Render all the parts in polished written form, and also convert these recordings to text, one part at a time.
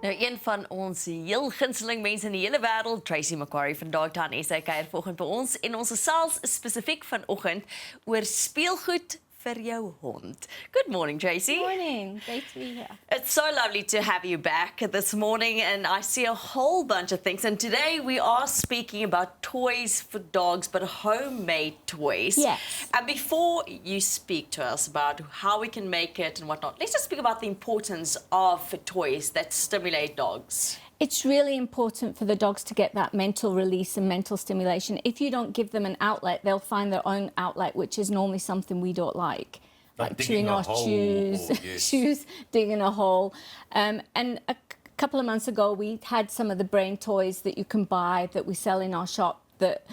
Nou, een van ons heel gunsteling mense in die hele wêreld, Tracy McQuarrie van Dogtown SA kuier vanoggend by ons en ons gesels spesifiek vanoggend oor speelgoed vir jou hond. Good morning, Tracy. Morning, great to be here. It's so lovely to have you back this morning, and I see a whole bunch of things. And today we are speaking about toys for dogs, but homemade toys. Yes. And before you speak to us about how we can make it and whatnot, let's just speak about the importance of toys that stimulate dogs. It's really important for the dogs to get that mental release and mental stimulation. If you don't give them an outlet, they'll find their own outlet, which is normally something we don't like chewing our shoes, shoes, digging a hole. And a couple of months ago, we had some of the brain toys that you can buy that we sell in our shop that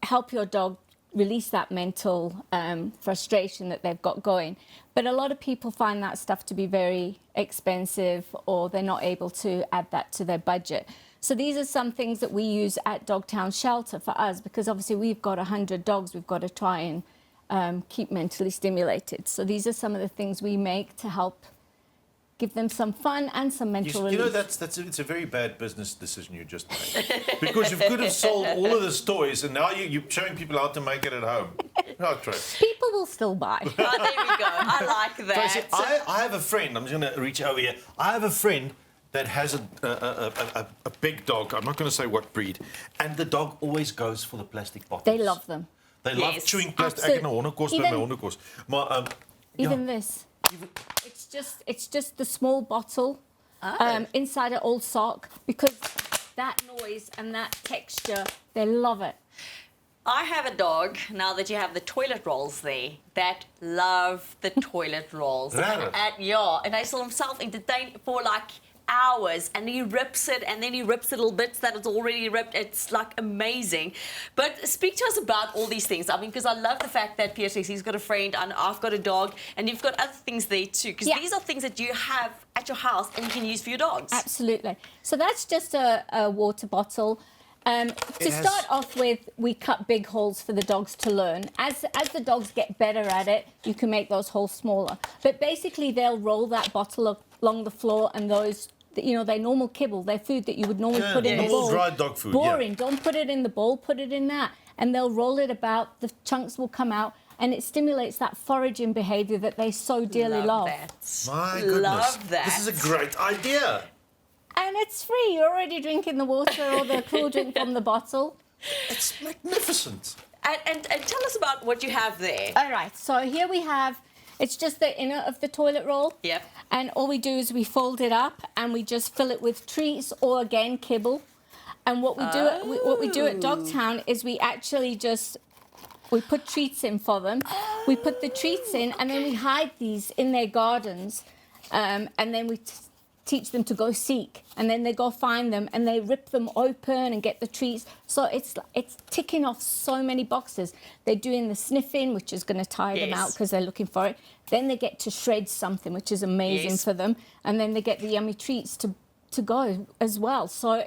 help your dog release that mental frustration that they've got going. But a lot of people find that stuff to be very expensive, or they're not able to add that to their budget. So these are some things that we use at Dogtown Shelter for us, because obviously we've got 100 dogs we've got to try and keep mentally stimulated. So these are some of the things we make to help give them some fun and some mental relief. You know, it's a very bad business decision you just made. Because you could have sold all of these toys, and now you're showing people how to make it at home. No, Tracy. People will still buy. Oh, there we go. I like that. Tracy, I have a friend. I'm just going to reach over here. I have a friend that has a big dog. I'm not going to say what breed. And the dog always goes for the plastic bottles. They love them. They love chewing plastic. Ek het 'n hondekos by my hondekos. Maar even this. It's just the small bottle inside an old sock, because that noise and that texture, they love it. I have a dog, now that you have the toilet rolls there, that love the toilet rolls. Really? And I saw himself entertained for like hours, and he rips it, and then he rips little bits that it's already ripped. It's like amazing. But speak to us about all these things. I mean, because I love the fact that Pierre says he's got a friend and I've got a dog, and you've got other things there too, because these are things that you have at your house and you can use for your dogs. Absolutely. So that's just a water bottle. To start off with, we cut big holes for the dogs to learn. As the dogs get better at it, you can make those holes smaller. But basically, they'll roll that bottle along the floor, and those, you know, their normal kibble, their food that you would normally put in the bowl. Dry dog food. Boring. Don't put it in the bowl, put it in that. And they'll roll it about, the chunks will come out, and it stimulates that foraging behavior that they so dearly love. My goodness. Love that. This is a great idea. And it's free. You're already drinking the water or the cool drink from the bottle. It's magnificent. And tell us about what you have there. All right. So here we have, it's just the inner of the toilet roll. Yep. And all we do is we fold it up and we just fill it with treats, or again kibble. And what we do at Dogtown is we actually we put treats in for them. We put the treats in, and then we hide these in their gardens, and then we teach them to go seek, and then they go find them, and they rip them open and get the treats. So it's ticking off so many boxes. They're doing the sniffing, which is going to tire them out because they're looking for it. Then they get to shred something, which is amazing for them, and then they get the yummy treats to go as well. So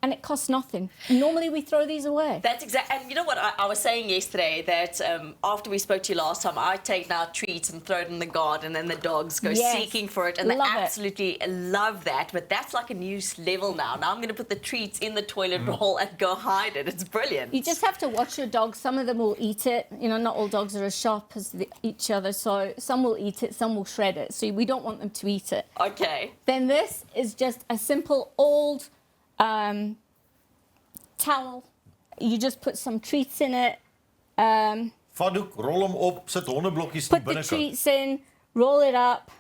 and it costs nothing. Normally we throw these away. That's exactly, and you know what I was saying yesterday, that after we spoke to you last time, I take now treats and throw it in the garden, and the dogs go seeking for it, and they absolutely love that. But that's like a new level now. Now I'm going to put the treats in the toilet roll and go hide it. It's brilliant. You just have to watch your dogs. Some of them will eat it. You know, not all dogs are as sharp as each other, so some will eat it, some will shred it. So we don't want them to eat it. Okay. Then this is just a simple old towel. You just put some treats in it. Vadoek, roll hom op, sit hondeblokkies in die Put the binnekant. treats in, roll it up.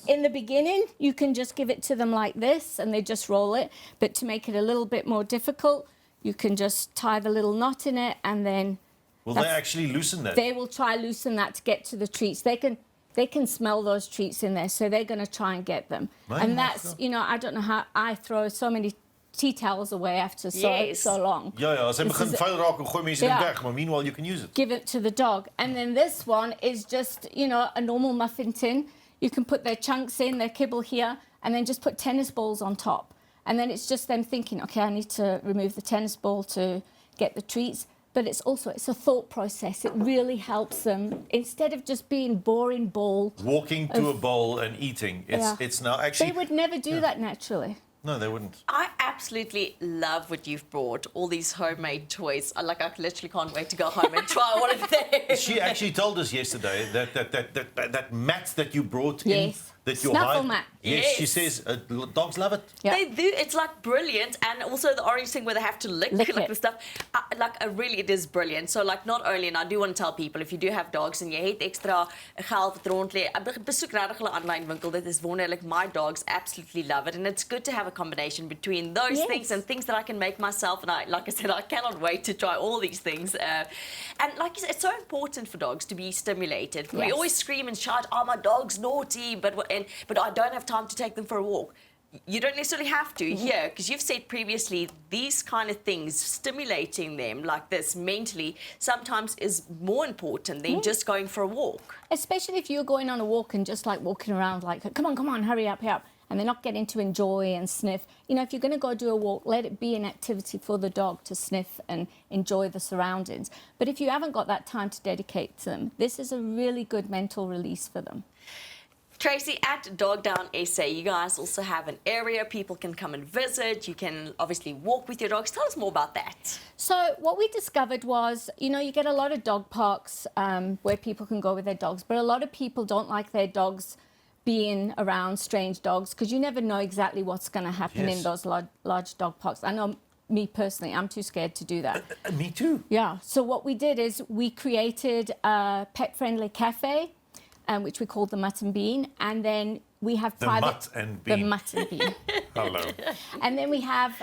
In the beginning, you can just give it to them like this, and they just roll it. But to make it a little bit more difficult, you can just tie the little knot in it, and then Will they actually loosen that? They will try loosen that to get to the treats. They can smell those treats in there, so they're going to try and get them. And that's, you know, I don't know how I throw so many tea towels away after so long. Ja, as hy begin vuil raak en gooi mense dit weg, maar meanwhile you can use it. Give it to the dog. And then this one is just, you know, a normal muffin tin. You can put their chunks in, their kibble here, and then just put tennis balls on top. And then it's just them thinking, okay, I need to remove the tennis ball to get the treats. but it's a thought process. It really helps them, instead of just being boring ball. Walking to a bowl and eating. It's now actually... They would never do that naturally. No, they wouldn't. I absolutely love what you've brought, all these homemade toys. I literally can't wait to go home and try one of them. She actually told us yesterday that mat that you brought in, that your Snuffle mat. Yes, she says dogs love it. Yep. They do. It's like brilliant, and also the orange thing where they have to lick it. the stuff. Really, it is brilliant. So not only, and I do want to tell people, if you do have dogs and you het extra geld wat rond lê, besoek regtig hulle aanlyn winkel. Dit is wonderlik. My dogs absolutely love it, and it's good to have a combination between those things and things that I can make myself. And like I said, I cannot wait to try all these things. And like you said, it's so important for dogs to be stimulated. We always scream and shout, "Oh, my dog's naughty," but I don't have time to take them for a walk. You don't necessarily have to here, because you've said previously these kind of things, stimulating them like this mentally, sometimes is more important than just going for a walk. Especially if you're going on a walk and just like walking around like, come on, hurry up, and they're not getting to enjoy and sniff. You know, if you're going to go do a walk, let it be an activity for the dog to sniff and enjoy the surroundings. But if you haven't got that time to dedicate to them, this is a really good mental release for them. Tracy, at Dogtown SA, you guys also have an area people can come and visit. You can obviously walk with your dogs. Tell us more about that. So what we discovered was, you know, you get a lot of dog parks where people can go with their dogs, but a lot of people don't like their dogs being around strange dogs, because you never know exactly what's going to happen in those large dog parks. I know me personally, I'm too scared to do that. Me too. Yeah. So what we did is we created a pet-friendly cafe, which we called the Mutt and Bean, and then we have The Mutt and Bean. The Mutt and Bean. Hello. And then we have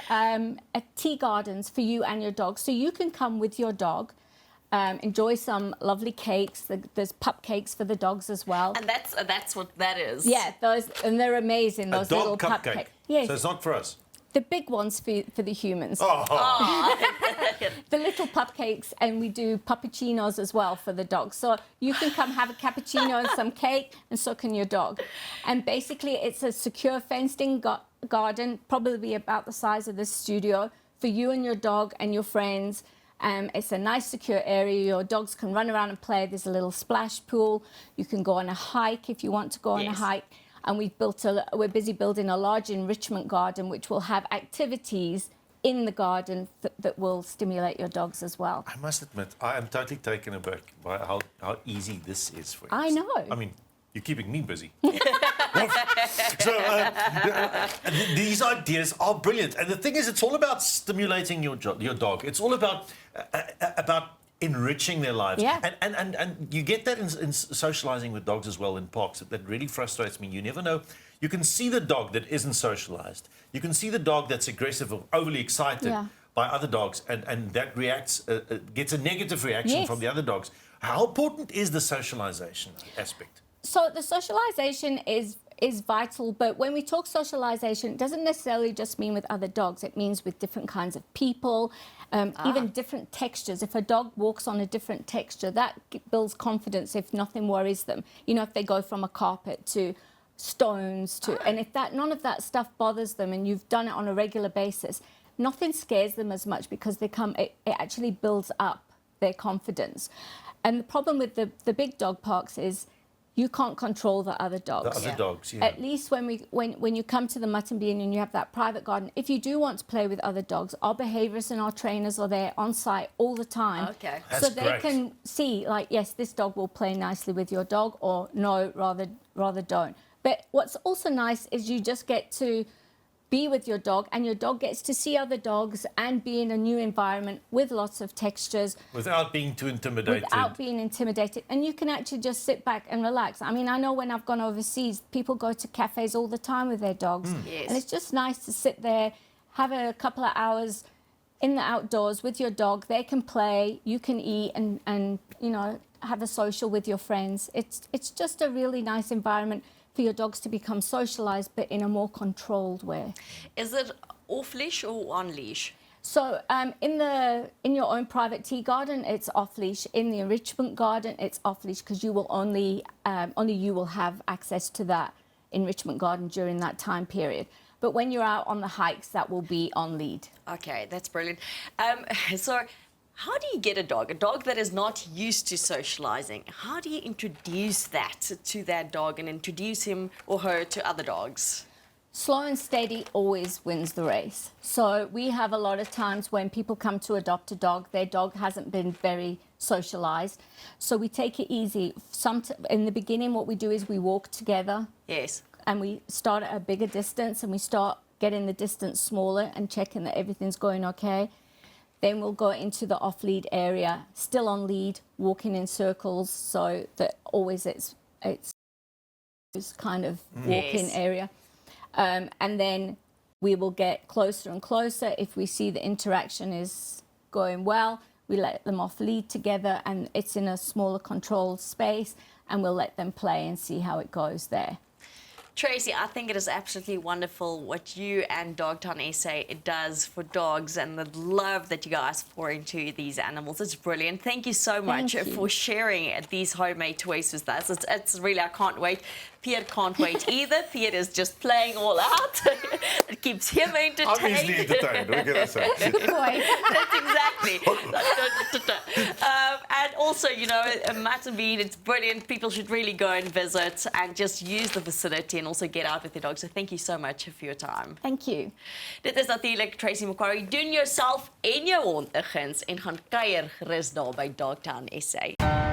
tea gardens for you and your dog, so you can come with your dog, enjoy some lovely cakes. There's pup cakes for the dogs as well. And that's what that is. Yeah, those, and they're amazing. Those a little dog pup cupcake. cakes. Yes, So it's not for us. the big ones for the humans. The little pup cakes, and we do puppuccinos as well for the dogs. So you can come have a cappuccino and some cake, and so can your dog. And basically, it's a secure fenced-in garden, probably about the size of this studio, for you and your dog and your friends. It's a nice, secure area. Your dogs can run around and play. There's a little splash pool. You can go on a hike if you want to go on a hike. And we're busy building a large enrichment garden, which will have activities in the garden that will stimulate your dogs as well. I must admit, I am totally taken aback by how easy this is for you. I know. I mean, you're keeping me busy. So these ideas are brilliant. And the thing is, it's all about stimulating your dog. It's all about enriching their lives. Yeah. And you get that in socializing with dogs as well in parks. That really frustrates me. You never know. You can see the dog that isn't socialized. You can see the dog that's aggressive or overly excited by other dogs, and that gets a negative reaction from the other dogs. How important is the socialization aspect? So the socialization is vital, but when we talk socialization, it doesn't necessarily just mean with other dogs. It means with different kinds of people, even different textures. If a dog walks on a different texture, that builds confidence if nothing worries them. You know, if they go from a carpet to stones and if none of that stuff bothers them and you've done it on a regular basis, nothing scares them as much, because it actually builds up their confidence. And the problem with the big dog parks is you can't control the other dogs. The other dogs, yeah. At least when you come to the Mutt and Bean and you have that private garden, if you do want to play with other dogs, our behaviourists and our trainers are there on site all the time. Okay. So they can see, like, yes, this dog will play nicely with your dog, or no, rather don't. But what's also nice is you just get to be with your dog, and your dog gets to see other dogs and be in a new environment with lots of textures. Without being too intimidated. And you can actually just sit back and relax. I mean, I know when I've gone overseas, people go to cafes all the time with their dogs. Yes. And it's just nice to sit there, have a couple of hours in the outdoors with your dog. They can play, you can eat, and you know, have a social with your friends. It's just a really nice environment for your dogs to become socialized, but in a more controlled way. Is it off leash or on leash? So in your own private tea garden, it's off leash. In the enrichment garden, it's off leash, because you will only you will have access to that enrichment garden during that time period. But when you're out on the hikes, that will be on lead. Okay, that's brilliant. So How do you get a dog that is not used to socializing? How do you introduce that to that dog and introduce him or her to other dogs? Slow and steady always wins the race. So we have a lot of times when people come to adopt a dog, their dog hasn't been very socialized. So we take it easy. In the beginning, what we do is we walk together. Yes. And we start at a bigger distance, and we start getting the distance smaller and checking that everything's going okay. Then we'll go into the off-lead area, still on lead, walking in circles, so that always it's kind of walking area. And then we will get closer and closer. If we see the interaction is going well, we let them off lead together, and it's in a smaller controlled space, and we'll let them play and see how it goes there. Tracy, I think it is absolutely wonderful what you and Dogtown SA does for dogs, and the love that you guys pour into these animals. It's brilliant. Thank you so much for sharing these homemade toys with us. It's really, I can't wait. Pierre can't wait either. Pierre is just playing all out. It keeps him entertained. Obviously entertained, what can I say? Good boy. That's exactly. And also, you know, Matt and Bean, it's brilliant. People should really go and visit and just use the facility and also get out with their dogs. So thank you so much for your time. Thank you. Dit is natuurlik Tracy McQuarrie. Doen jouself en jou hond 'n guns en gaan kuier gerus daar by Dogtown SA.